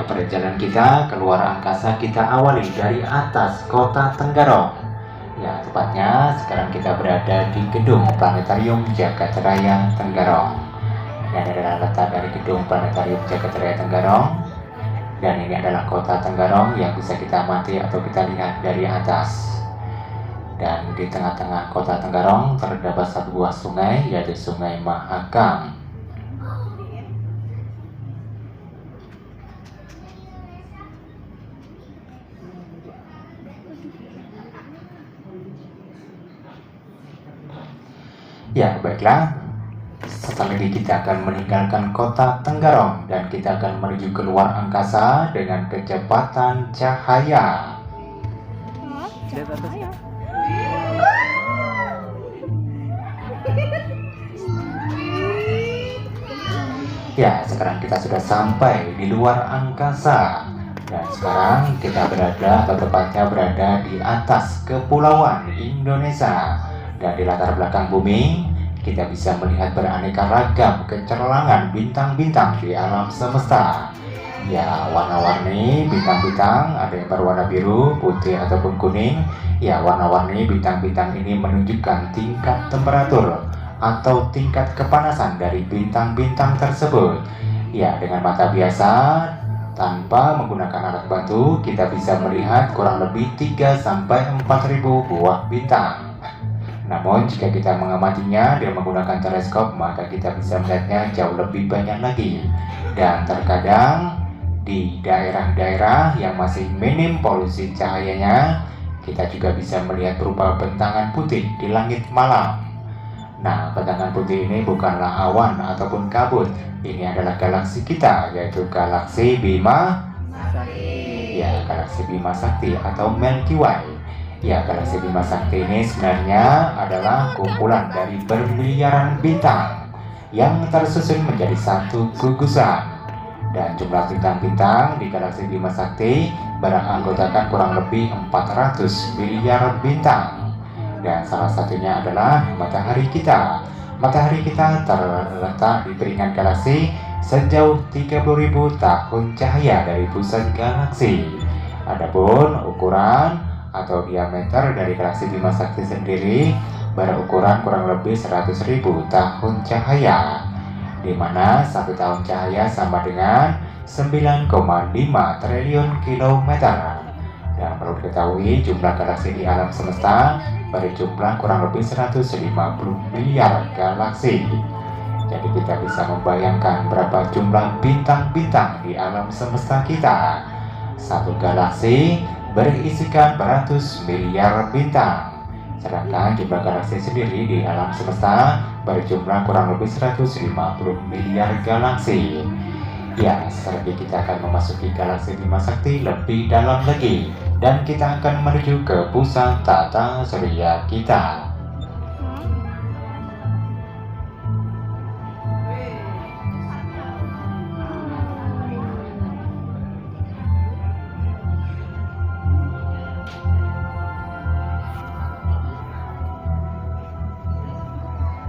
Ya, perjalanan kita keluar angkasa kita awali dari atas kota Tenggarong. Ya, tepatnya sekarang kita berada di gedung Planetarium Jagat Raya Tenggarong. Dan ini adalah letak dari gedung Planetarium Jagat Raya Tenggarong. Dan ini adalah kota Tenggarong yang bisa kita amati atau kita lihat dari atas. Dan di tengah-tengah kota Tenggarong terdapat satu buah sungai, yaitu Sungai Mahakam. Ya, baiklah. Setelah ini kita akan meninggalkan kota Tenggarong dan kita akan menuju keluar angkasa dengan kecepatan cahaya. Ya, sekarang kita sudah sampai di luar angkasa. Dan sekarang kita berada, atau tepatnya berada di atas kepulauan Indonesia. Dan di latar belakang bumi, kita bisa melihat beraneka ragam kecerlangan bintang-bintang di alam semesta. Ya, warna-warni bintang-bintang, ada yang berwarna biru, putih, ataupun kuning. Ya, warna-warni bintang-bintang ini menunjukkan tingkat temperatur atau tingkat kepanasan dari bintang-bintang tersebut. Ya, dengan mata biasa, tanpa menggunakan alat bantu, kita bisa melihat kurang lebih 3-4 ribu buah bintang. Namun jika kita mengamatinya dengan menggunakan teleskop, maka kita bisa melihatnya jauh lebih banyak lagi. Dan terkadang di daerah-daerah yang masih minim polusi cahayanya, kita juga bisa melihat berupa bentangan putih di langit malam. Nah, bentangan putih ini bukanlah awan ataupun kabut. Ini adalah galaksi kita, yaitu galaksi Bima Sakti. Ya, galaksi Bima Sakti atau Milky Way. Ya, galaksi Bima Sakti ini sebenarnya adalah kumpulan dari bermiliaran bintang yang tersusun menjadi satu gugusan. Dan jumlah bintang-bintang di galaksi Bima Sakti beranggotakan kurang lebih 400 miliar bintang. Dan salah satunya adalah matahari kita. Matahari kita terletak di piringan galaksi sejauh 30.000 tahun cahaya dari pusat galaksi. Adapun ukuran atau diameter dari galaksi Bima Sakti sendiri berukuran kurang lebih 100.000 tahun cahaya, di mana 1 tahun cahaya sama dengan 9,5 triliun kilometer. Dan perlu diketahui jumlah galaksi di alam semesta berjumlah kurang lebih 150 miliar galaksi. Jadi kita bisa membayangkan berapa jumlah bintang-bintang di alam semesta kita. Satu galaksi berisikan beratus miliar bintang. Sedangkan jumlah galaksi sendiri di alam semesta berjumlah kurang lebih 150 miliar galaksi. Ya, setelah ini kita akan memasuki galaksi Bima Sakti lebih dalam lagi, dan kita akan menuju ke pusat tata surya kita.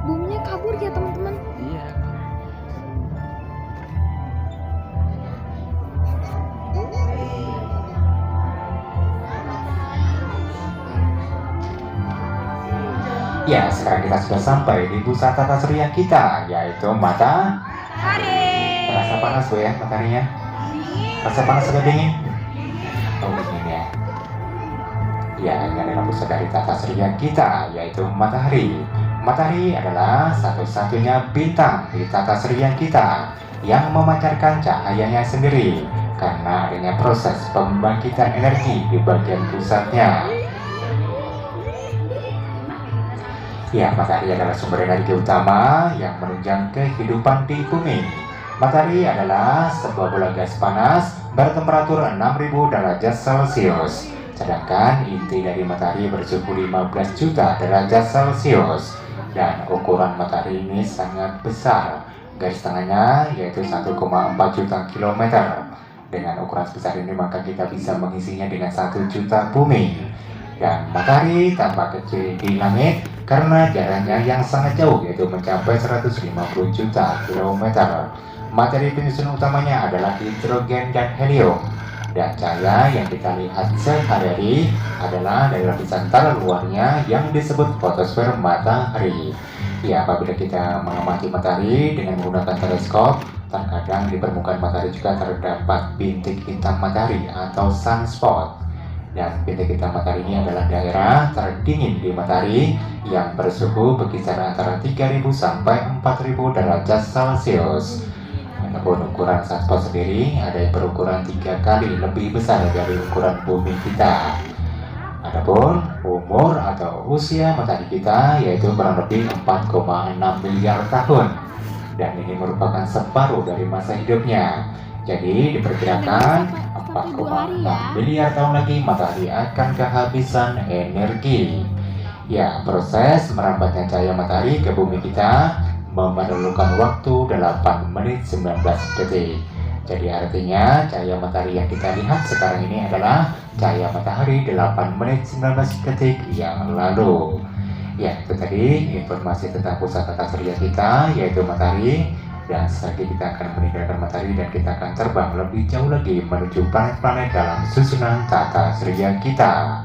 Buminya kabur ya teman-teman. Iya. Ya, sekarang kita sudah sampai di pusat tata surya kita, yaitu matahari. Terasa panas Bu ya mataharinya? Terasa panas atau dingin? Oh, dingin ya. Ya, ini adalah pusat dari tata surya kita, yaitu matahari. Matahari adalah satu-satunya bintang di tata surya kita yang memancarkan cahayanya sendiri karena adanya proses pembangkitan energi di bagian pusatnya. Ya, matahari adalah sumber energi utama yang menunjang kehidupan di bumi. Matahari adalah sebuah bola gas panas bertemperatur 6.000 derajat Celcius. Sedangkan inti dari matahari bersuhu 15 juta derajat Celcius. Dan ukuran matahari ini sangat besar. Garis tengahnya yaitu 1,4 juta kilometer. Dengan ukuran sebesar ini maka kita bisa mengisinya dengan 1 juta bumi. Dan matahari tampak kecil di langit karena jaraknya yang sangat jauh, yaitu mencapai 150 juta kilometer. materi penyusun utamanya adalah hidrogen dan helium. Dan cahaya yang kita lihat sehari-hari adalah dari lapisan tanah luarnya yang disebut fotosfer matahari. Ya, apabila kita mengamati matahari dengan menggunakan teleskop, terkadang di permukaan matahari juga terdapat bintik hitam matahari atau sunspot. Dan bintik hitam matahari ini adalah daerah terdingin di matahari yang bersuhu berkisar antara 3000 sampai 4000 derajat Celcius. Adapun ukuran sunspot sendiri ada yang berukuran 3 kali lebih besar dari ukuran bumi kita. Adapun umur atau usia matahari kita yaitu kurang lebih 4,6 miliar tahun, dan ini merupakan separuh dari masa hidupnya. Jadi diperkirakan 4,6 miliar tahun lagi matahari akan kehabisan energi. Ya, proses merambatnya cahaya matahari ke bumi kita memerlukan waktu 8 menit 19 detik. Jadi artinya cahaya matahari yang kita lihat sekarang ini adalah cahaya matahari 8 menit 19 detik yang lalu. Ya, itu tadi informasi tentang pusat tata surya kita yaitu matahari. Dan setelah kita akan meninggalkan matahari dan kita akan terbang lebih jauh lagi menuju planet-planet dalam susunan tata surya kita.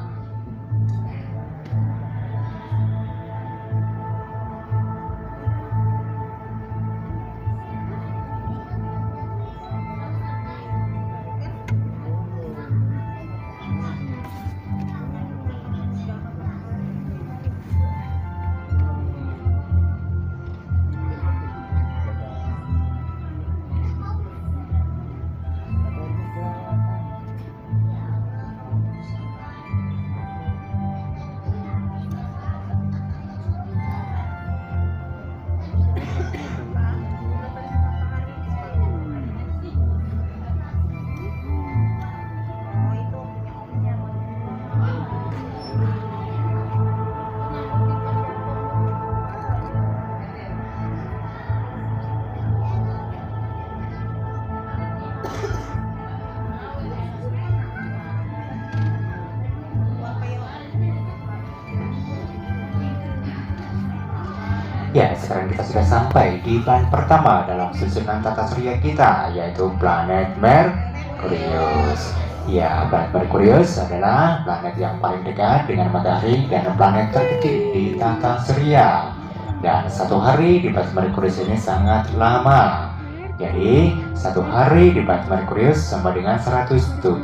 Ya, sekarang kita sudah sampai di planet pertama dalam susunan tata surya kita, yaitu planet Merkurius. Ya, planet Merkurius adalah planet yang paling dekat dengan matahari dan planet terkecil di tata surya. Dan satu hari di planet Merkurius ini sangat lama. Jadi, satu hari di planet Merkurius sama dengan 176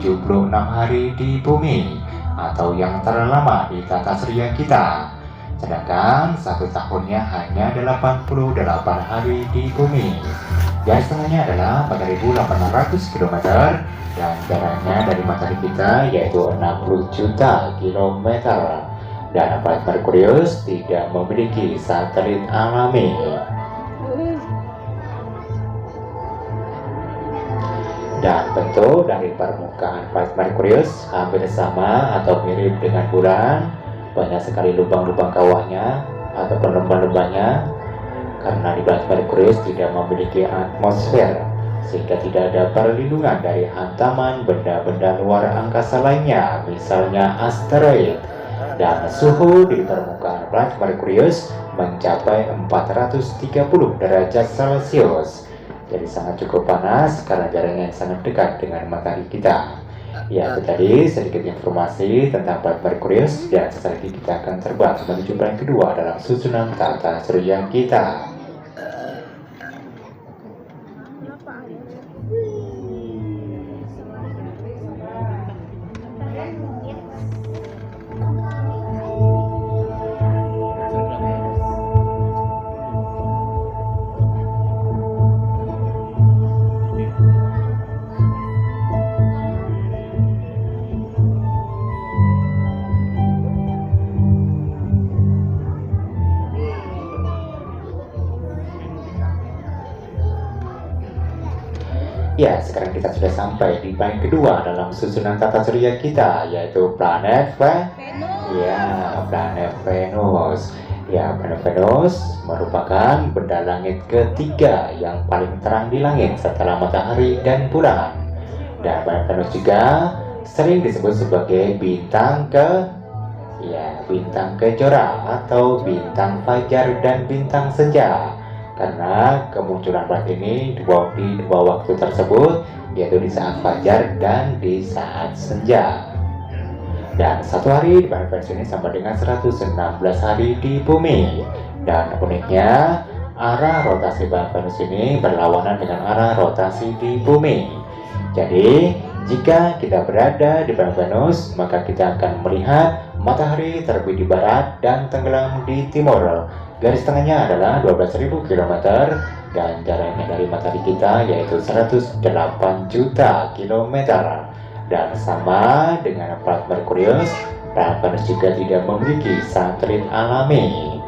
hari di bumi, atau yang terlama di tata surya kita. Sedangkan satu tahunnya hanya 88 hari di bumi. Garis tengahnya adalah 4.800 km dan jaraknya dari matahari kita yaitu 60 juta kilometer. Dan planet Merkurius tidak memiliki satelit alami. Dan bentuk dari permukaan planet Merkurius hampir sama atau mirip dengan bulan. Banyak sekali lubang-lubang kawahnya ataupun lembah-lembahnya, karena di planet Merkurius tidak memiliki atmosfer sehingga tidak ada perlindungan dari hantaman benda-benda luar angkasa lainnya, misalnya asteroid. Dan suhu di permukaan planet Merkurius mencapai 430 derajat Celcius. Jadi sangat cukup panas karena jaraknya sangat dekat dengan matahari kita. Ya, itu tadi sedikit informasi tentang planet Merkurius, dan setelah ini kita akan terbang menuju planet kedua dalam susunan tata surya kita. Ya, sekarang kita sudah sampai di planet kedua dalam susunan tata surya kita, yaitu planet planet Venus. Ya, planet Venus merupakan benda langit ketiga yang paling terang di langit setelah matahari dan bulan. Dan planet Venus juga sering disebut sebagai bintang kejora atau bintang fajar dan bintang senja. karena kemunculan planet ini di dua waktu tersebut, yaitu di saat fajar dan di saat senja. Dan satu hari di planet Venus ini sama dengan 116 hari di bumi. Dan uniknya, arah rotasi planet Venus ini berlawanan dengan arah rotasi di bumi. Jadi, jika kita berada di planet Venus, maka kita akan melihat matahari terbit di barat dan tenggelam di timur. Garis tengahnya adalah 12.000 km dan jaraknya dari matahari kita yaitu 108 juta kilometer. Dan sama dengan planet Merkurius, planet Venus juga tidak memiliki satelit alami.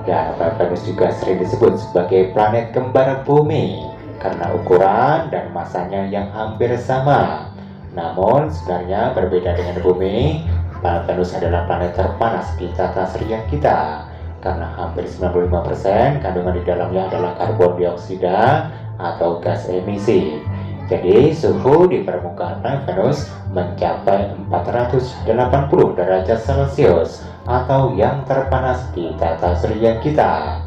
Dan planet Venus juga sering disebut sebagai planet kembar bumi karena ukuran dan masanya yang hampir sama. Namun sebenarnya berbeda dengan bumi, planet Venus adalah planet terpanas di tata surya kita karena hampir 95% kandungan di dalamnya adalah karbon dioksida atau gas emisi. Jadi suhu di permukaan planet Venus mencapai 480 derajat Celcius atau yang terpanas di tata surya kita.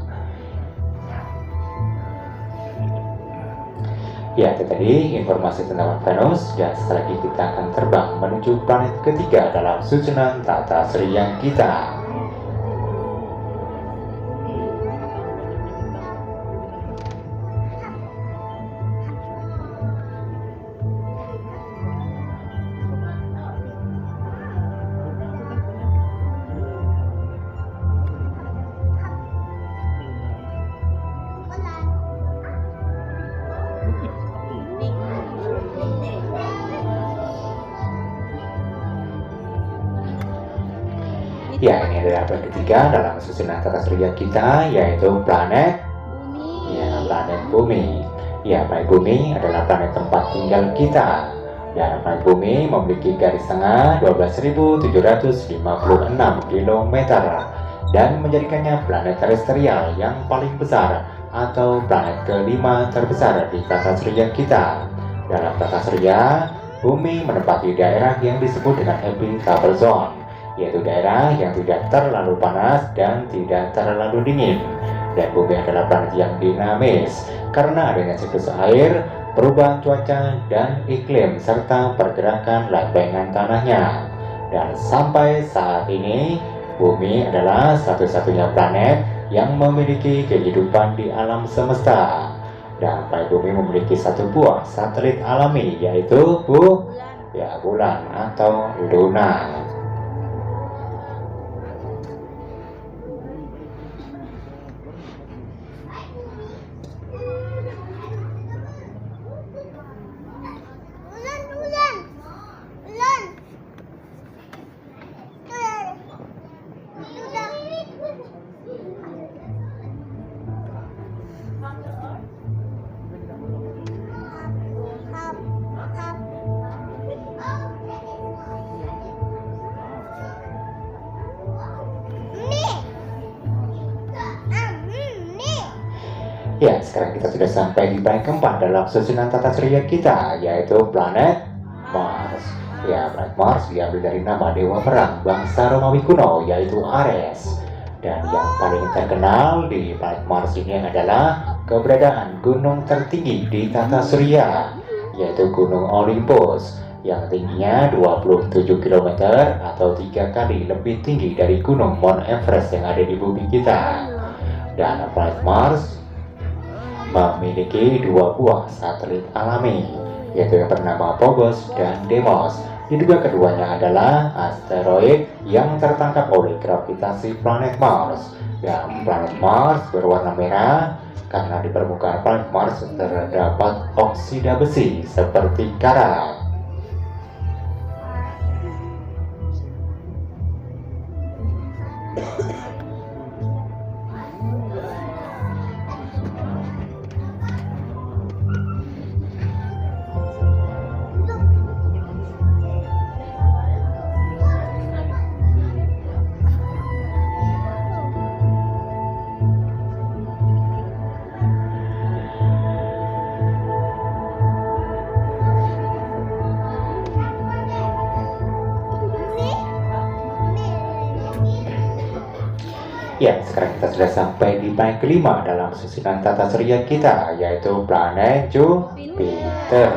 Ya, itu tadi informasi tentang Venus, dan setelah ini kita akan terbang menuju planet ketiga dalam susunan tata surya kita. Ya, ini adalah planet ketiga dalam susunan tata surya kita, yaitu planet Bumi. Ya, planet Bumi adalah planet tempat tinggal kita. Dan planet Bumi memiliki garis tengah 12.756 km dan menjadikannya planet terestrial yang paling besar atau planet kelima terbesar di tata surya kita. Dalam tata surya, Bumi menempati daerah yang disebut dengan habitable zone, yaitu daerah yang tidak terlalu panas dan tidak terlalu dingin. Dan Bumi adalah planet yang dinamis karena adanya siklus air, perubahan cuaca dan iklim serta pergerakan lempengan tanahnya. Dan sampai saat ini, Bumi adalah satu-satunya planet yang memiliki kehidupan di alam semesta. Dan planet Bumi memiliki satu buah satelit alami, yaitu bulan atau Luna. Ya, sekarang kita sudah sampai di planet keempat dalam susunan tata surya kita, yaitu planet Mars. Ya, planet Mars diambil dari nama dewa perang bangsa Romawi kuno, yaitu Ares. Dan yang paling terkenal di planet Mars ini adalah keberadaan gunung tertinggi di tata surya, yaitu Gunung Olympus, yang tingginya 27 km atau 3 kali lebih tinggi dari Gunung Mount Everest yang ada di bumi kita. Dan planet Mars memiliki dua buah satelit alami, yaitu yang bernama Phobos dan Deimos. Diduga keduanya adalah asteroid yang tertangkap oleh gravitasi planet Mars. Dan planet Mars berwarna merah karena di permukaan planet Mars terdapat oksida besi seperti karat. Ya, sekarang kita sudah sampai di planet kelima dalam susunan tata surya kita, yaitu planet Jupiter.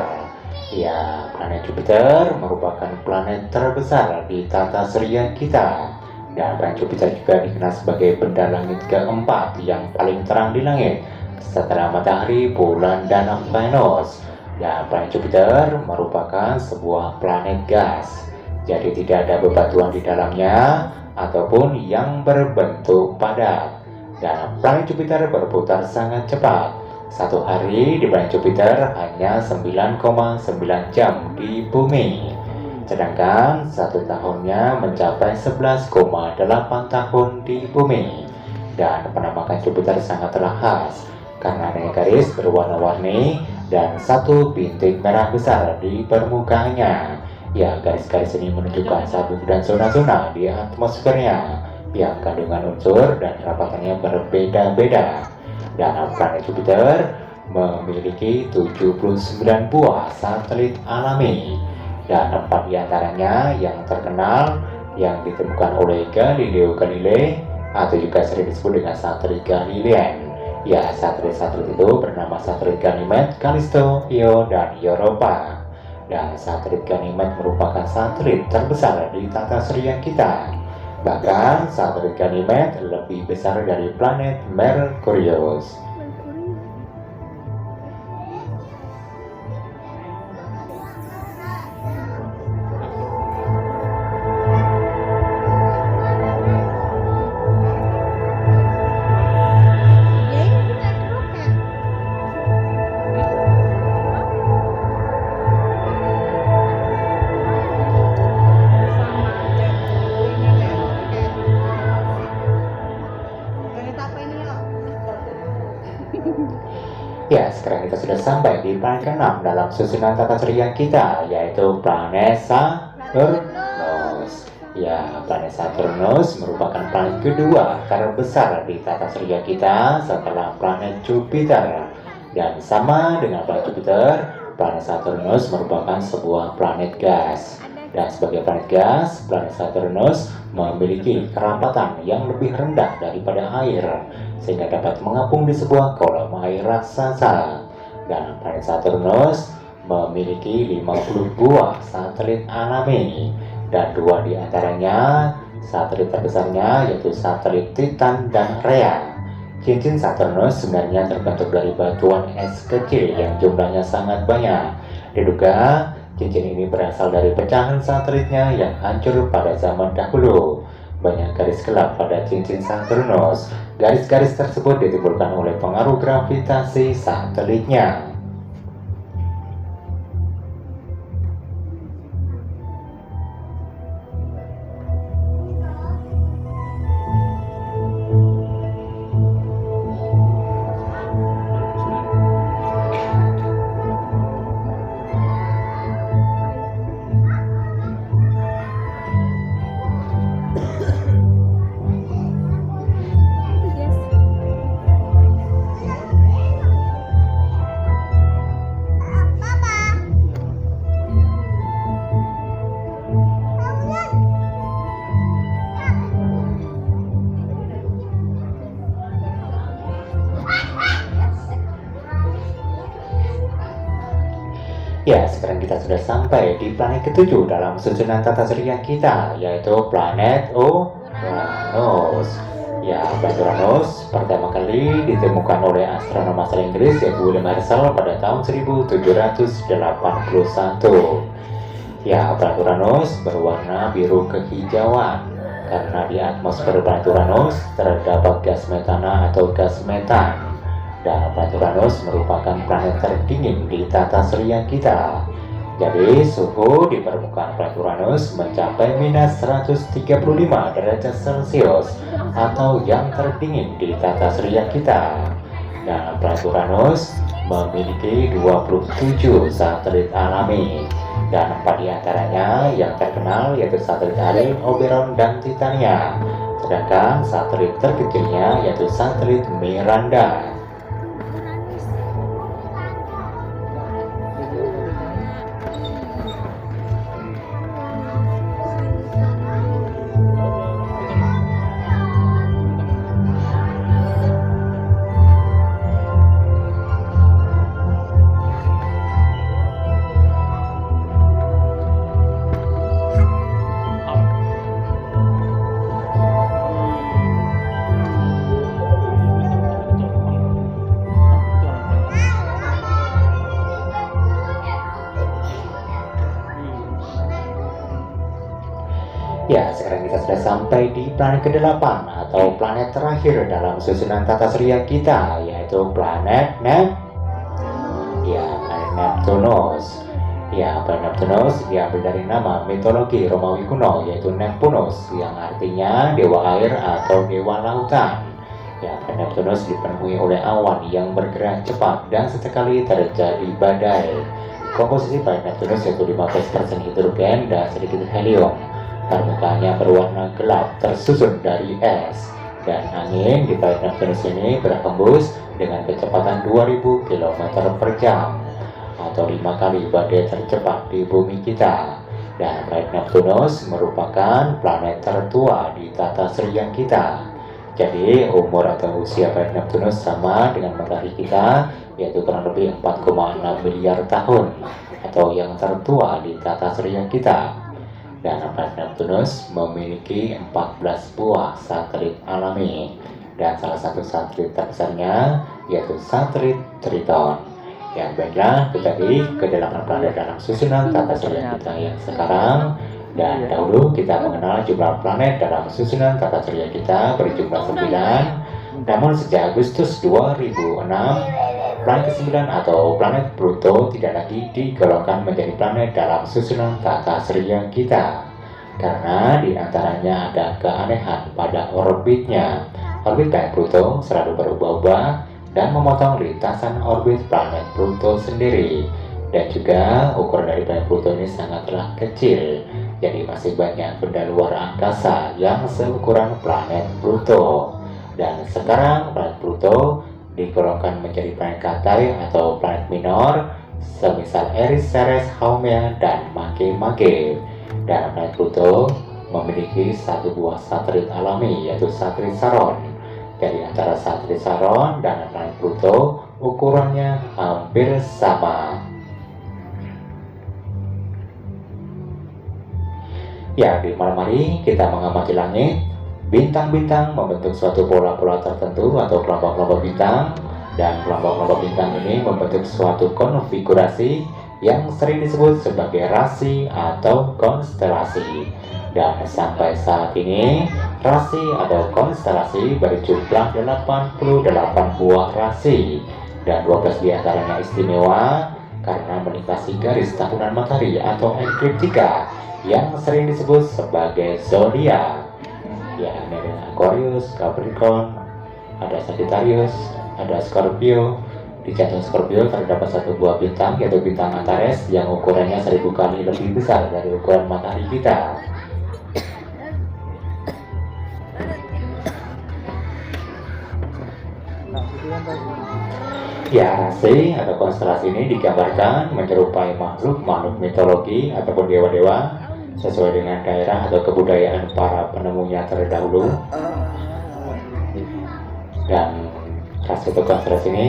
Ya, planet Jupiter merupakan planet terbesar di tata surya kita. Dan planet Jupiter juga dikenal sebagai benda langit keempat yang paling terang di langit setelah matahari, bulan, dan Venus. Dan planet Jupiter merupakan sebuah planet gas, jadi tidak ada bebatuan di dalamnya ataupun yang berbentuk padat. Dan planet Jupiter berputar sangat cepat. Satu hari di planet Jupiter hanya 9,9 jam di bumi, sedangkan satu tahunnya mencapai 11,8 tahun di bumi. Dan penampakan Jupiter sangatlah khas karena adanya garis berwarna-warni dan satu bintik merah besar di permukaannya. Ya, garis-garis ini menunjukkan sabuk dan zona-zona di atmosfernya yang kandungan unsur dan kerapatannya berbeda-beda. Dan planet Jupiter memiliki 79 buah satelit alami, dan 4 diantaranya yang terkenal yang ditemukan oleh Galileo Galilei atau juga sering disebut dengan satelit Galilean. Ya, satelit-satelit itu bernama satelit Ganymede, Callisto, Io, dan Europa. Dan satelit Ganymede merupakan satelit terbesar di tata surya kita. Bahkan satelit Ganymede lebih besar dari planet Merkurius. Ya, sekarang kita sudah sampai di planet ke-6 dalam susunan tata surya kita, yaitu planet Saturnus. Ya, planet Saturnus merupakan planet kedua terbesar di tata surya kita setelah planet Jupiter. Dan sama dengan planet Jupiter, planet Saturnus merupakan sebuah planet gas. Dan sebagai planet gas, planet Saturnus memiliki kerapatan yang lebih rendah daripada air, sehingga dapat mengapung di sebuah kolam air raksasa. Dan planet Saturnus memiliki 50 buah satelit alami, dan 2 diantaranya satelit terbesarnya yaitu satelit Titan dan Rhea. Cincin Saturnus sebenarnya terbentuk dari batuan es kecil yang jumlahnya sangat banyak. Diduga cincin ini berasal dari pecahan satelitnya yang hancur pada zaman dahulu. Banyak garis gelap pada cincin Saturnus. Garis-garis tersebut ditimbulkan oleh pengaruh gravitasi satelitnya. Ya, sekarang kita sudah sampai di planet ke-7 dalam susunan tata surya kita, yaitu planet Uranus. Ya, planet Uranus pertama kali ditemukan oleh astronom asal Inggris yaitu William Herschel pada tahun 1781. Ya, planet Uranus berwarna biru kehijauan karena di atmosfer planet Uranus terdapat gas metana atau gas metan. Dan planet Uranus merupakan planet terdingin di tata surya kita. Jadi suhu di permukaan planet Uranus mencapai minus 135 derajat Celcius atau yang terdingin di tata surya kita. Dan planet Uranus memiliki 27 satelit alami, dan 4 diantaranya yang terkenal yaitu satelit Ariel, Oberon, dan Titania. Sedangkan satelit terkecilnya yaitu satelit Miranda. Ya, sekarang kita sudah sampai di planet ke-8 atau planet terakhir dalam susunan tata surya kita, yaitu planet planet Neptunus. Ya, planet Neptunus diambil dari nama mitologi Romawi kuno, yaitu Neptunus, yang artinya dewa air atau dewa lautan. Ya, planet Neptunus dipenuhi oleh awan yang bergerak cepat dan sesekali terjadi badai. Komposisi planet Neptunus yaitu 15% hidrogen dan sedikit helium. Permukaannya berwarna gelap tersusun dari es, dan angin di planet Neptunus ini berhembus dengan kecepatan 2000 km per jam atau 5 kali badai tercepat di bumi kita. Dan planet Neptunus merupakan planet tertua di tata surya kita. Jadi umur atau usia planet Neptunus sama dengan matahari kita, yaitu kurang lebih 4,6 miliar tahun atau yang tertua di tata surya kita. Dan planet Neptunus memiliki 14 buah satelit alami, dan salah satu satelit terbesarnya yaitu satelit Triton. Ya, baiklah, itu tadi ke-8 planet dalam susunan tata surya kita yang sekarang. Dan dahulu kita mengenal jumlah planet dalam susunan tata surya kita berjumlah 9. Namun sejak Agustus 2006, planet ke-9 atau planet Pluto tidak lagi digolongkan menjadi planet dalam susunan tata surya kita, karena diantaranya ada keanehan pada orbitnya. Orbit planet Pluto selalu berubah-ubah dan memotong lintasan orbit planet Pluto sendiri. Dan juga ukuran dari planet Pluto ini sangatlah kecil, jadi masih banyak benda luar angkasa yang seukuran planet Pluto. Dan sekarang planet Pluto digolongkan menjadi planet Katai atau planet minor, semisal Eris, Ceres, Haumea, dan Mage-Mage. Dan planet Pluto memiliki satu buah satelit alami, yaitu satelit Charon. Dari antara satelit Charon dan planet Pluto ukurannya hampir sama. Ya, di malam hari kita mengamati langit. Bintang-bintang membentuk suatu pola-pola tertentu atau kelompok-kelompok bintang, dan kelompok-kelompok bintang ini membentuk suatu konfigurasi yang sering disebut sebagai rasi atau konstelasi. Dan sampai saat ini, rasi atau konstelasi berjumlah 88 buah rasi, dan 12 diantaranya istimewa karena melintasi garis tahunan matahari atau ekliptika yang sering disebut sebagai zodiak. Ya, ini ada Aquarius, Capricorn, ada Sagittarius, ada Scorpio. Di jantung Scorpio terdapat satu buah bintang, yaitu bintang Antares, yang ukurannya 1000 kali lebih besar dari ukuran matahari kita. Ya, rasi atau konstelasi ini digambarkan menyerupai makhluk-makhluk mitologi ataupun dewa-dewa sesuai dengan daerah atau kebudayaan para penemunya terdahulu. Dan rasi atau konstelasi ini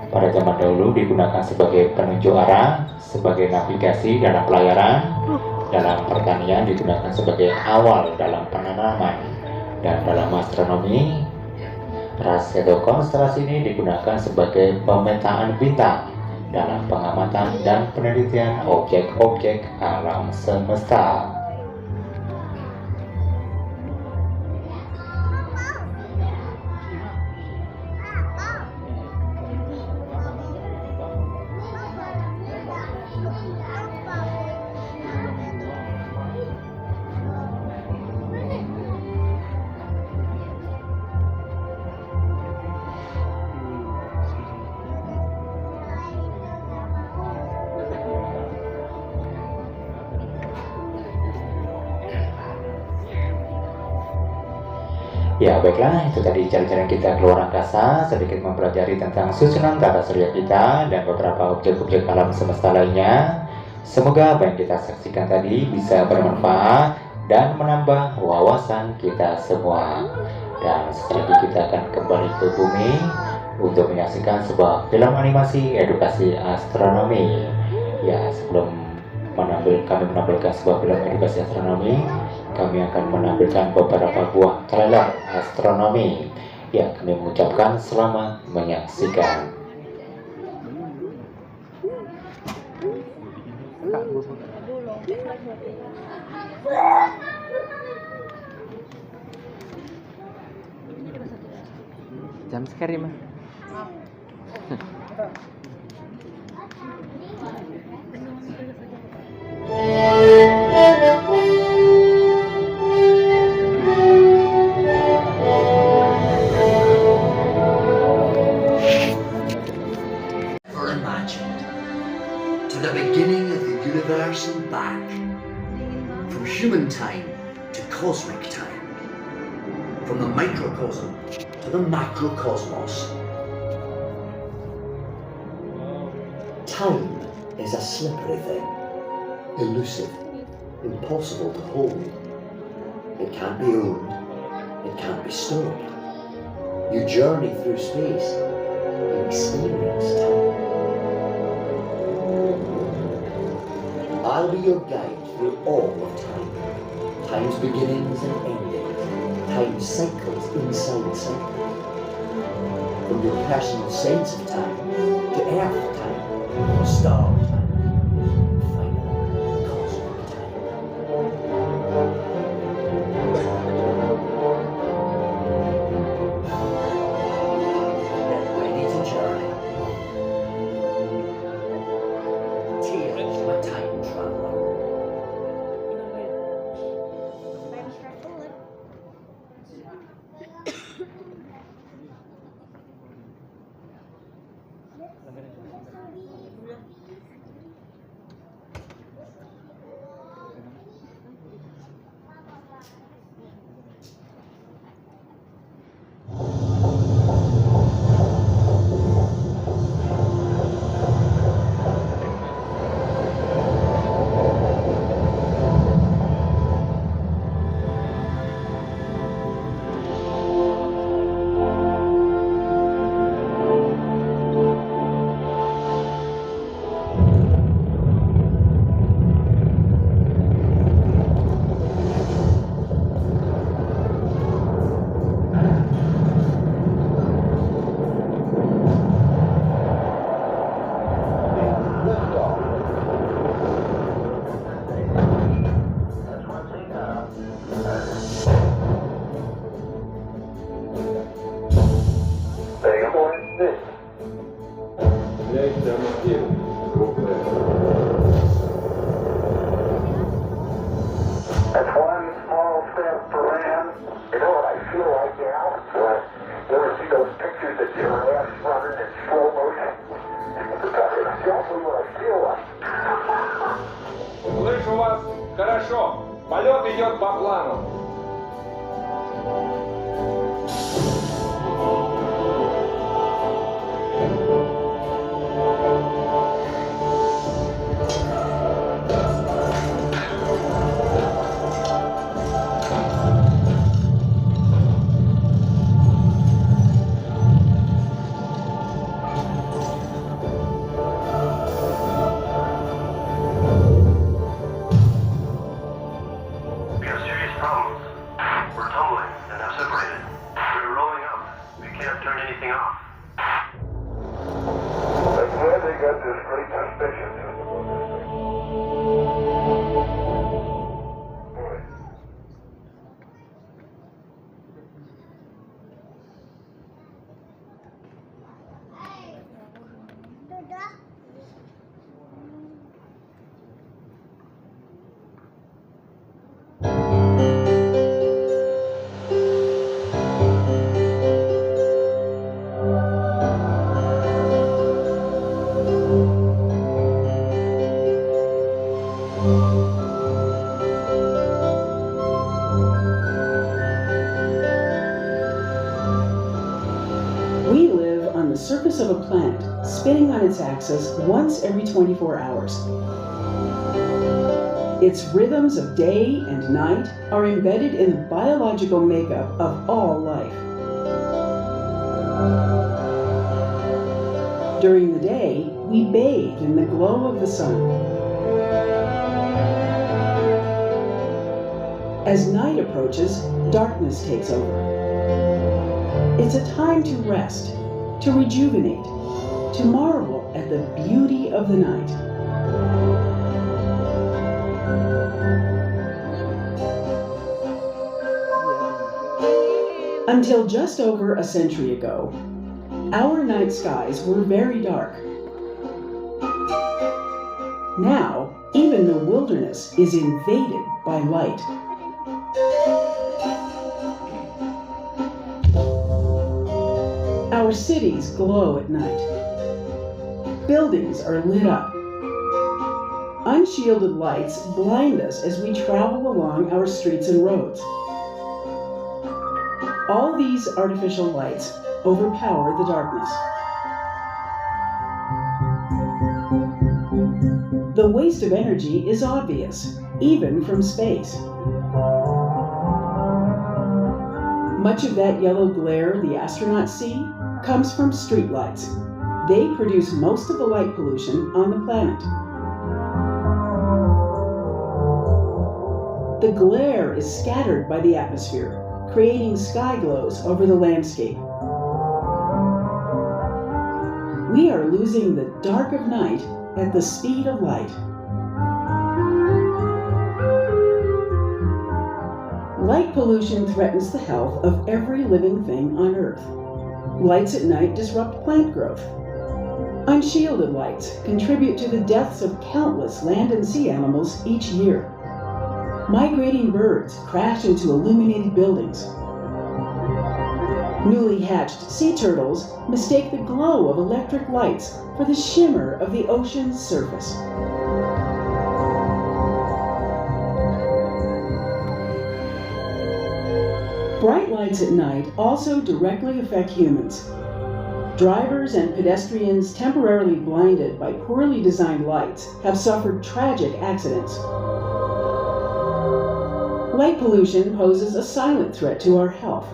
pada zaman dahulu digunakan sebagai penunjuk arah, sebagai navigasi dalam pelayaran, dalam pertanian digunakan sebagai awal dalam penanaman, dan dalam astronomi rasi atau konstelasi ini digunakan sebagai pemetaan bintang dalam pengamatan dan penelitian objek-objek alam semesta. Ya, baiklah, itu tadi jalan-jalan kita keluar angkasa, sedikit mempelajari tentang susunan tata surya kita dan beberapa objek-objek alam semesta lainnya. Semoga apa yang kita saksikan tadi bisa bermanfaat dan menambah wawasan kita semua. Dan setelah itu kita akan kembali ke bumi untuk menyaksikan sebuah film animasi edukasi astronomi. Ya, sebelum kami menampilkan sebuah film edukasi astronomi, kami akan menampilkan beberapa buah trailer astronomi. Ya, kami mengucapkan selamat menyaksikan. Kak, jump scare mah. Or imagined, to the beginning of the universe and back, from human time to cosmic time, from the microcosm to the macrocosmos. Time is a slippery thing, elusive, impossible to hold. It can't be owned, it can't be stopped. You journey through space, you experience time. I'll be your guide through all of time. Time's beginnings and endings. Time's cycles inside cycles. From your personal sense of time to Earth time, star time, and finally cosmic time. Get ready to journey. Tales of a time traveler. That's one small step for man. You know what I feel like now? You ever see those pictures of giraffes running in slow motion? That's exactly what I feel like. Слышу вас хорошо. Полет идет по плану. We have serious problems. We're tumbling and have separated. We're rolling up. We can't turn anything off. That's why they got this great suspicion. We live on the surface of a planet, spinning on its axis once every 24 hours. Its rhythms of day and night are embedded in the biological makeup of all life. During the day, we bathe in the glow of the sun. As night approaches, darkness takes over. It's a time to rest, to rejuvenate, to marvel at the beauty of the night. Until just over a century ago, our night skies were very dark. Now, even the wilderness is invaded by light. Our cities glow at night. Buildings are lit up. Unshielded lights blind us as we travel along our streets and roads. All these artificial lights overpower the darkness. The waste of energy is obvious, even from space. Much of that yellow glare the astronauts see comes from streetlights. They produce most of the light pollution on the planet. The glare is scattered by the atmosphere, creating sky glows over the landscape. We are losing the dark of night at the speed of light. Light pollution threatens the health of every living thing on Earth. Lights at night disrupt plant growth. Unshielded lights contribute to the deaths of countless land and sea animals each year. Migrating birds crash into illuminated buildings. Newly hatched sea turtles mistake the glow of electric lights for the shimmer of the ocean's surface. Bright lights at night also directly affect humans. Drivers and pedestrians temporarily blinded by poorly designed lights have suffered tragic accidents. Light pollution poses a silent threat to our health.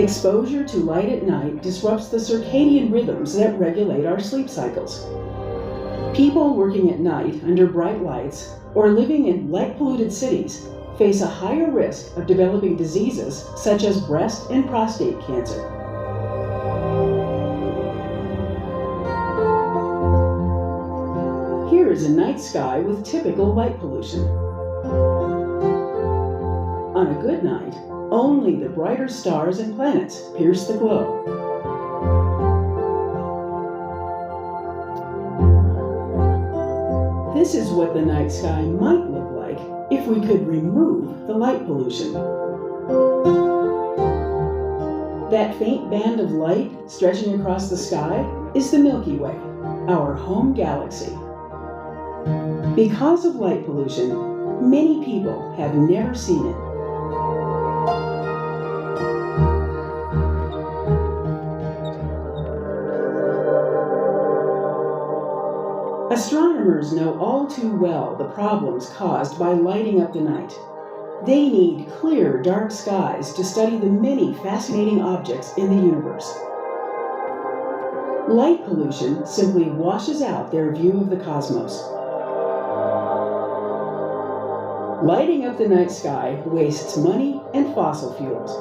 Exposure to light at night disrupts the circadian rhythms that regulate our sleep cycles. People working at night under bright lights or living in light-polluted cities face a higher risk of developing diseases such as breast and prostate cancer. Here is a night sky with typical light pollution. On a good night, only the brighter stars and planets pierce the glow. This is what the night sky might look like if we could remove the light pollution. That faint band of light stretching across the sky is the Milky Way, our home galaxy. Because of light pollution, many people have never seen it. Astronomers know all too well the problems caused by lighting up the night. They need clear, dark skies to study the many fascinating objects in the universe. Light pollution simply washes out their view of the cosmos. Lighting up the night sky wastes money and fossil fuels.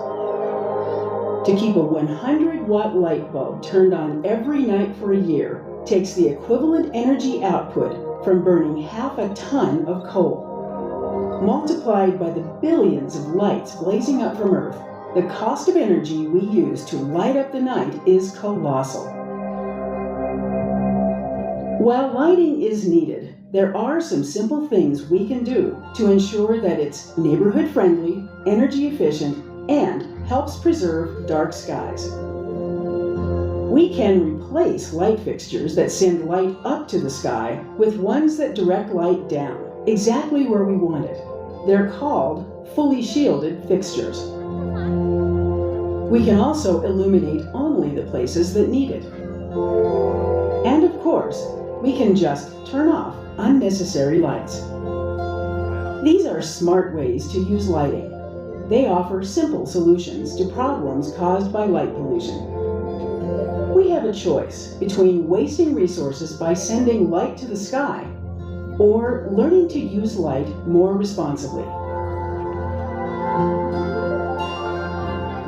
To keep a 100-watt light bulb turned on every night for a year takes the equivalent energy output from burning half a ton of coal. Multiplied by the billions of lights blazing up from Earth, the cost of energy we use to light up the night is colossal. While lighting is needed, there are some simple things we can do to ensure that it's neighborhood-friendly, energy-efficient, and helps preserve dark skies. We can replace light fixtures that send light up to the sky with ones that direct light down, exactly where we want it. They're called fully shielded fixtures. We can also illuminate only the places that need it. And of course, we can just turn off unnecessary lights. These are smart ways to use lighting. They offer simple solutions to problems caused by light pollution. We have a choice between wasting resources by sending light to the sky or learning to use light more responsibly.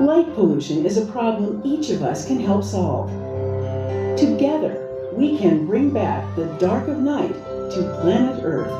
Light pollution is a problem each of us can help solve. Together, we can bring back the dark of night to planet Earth.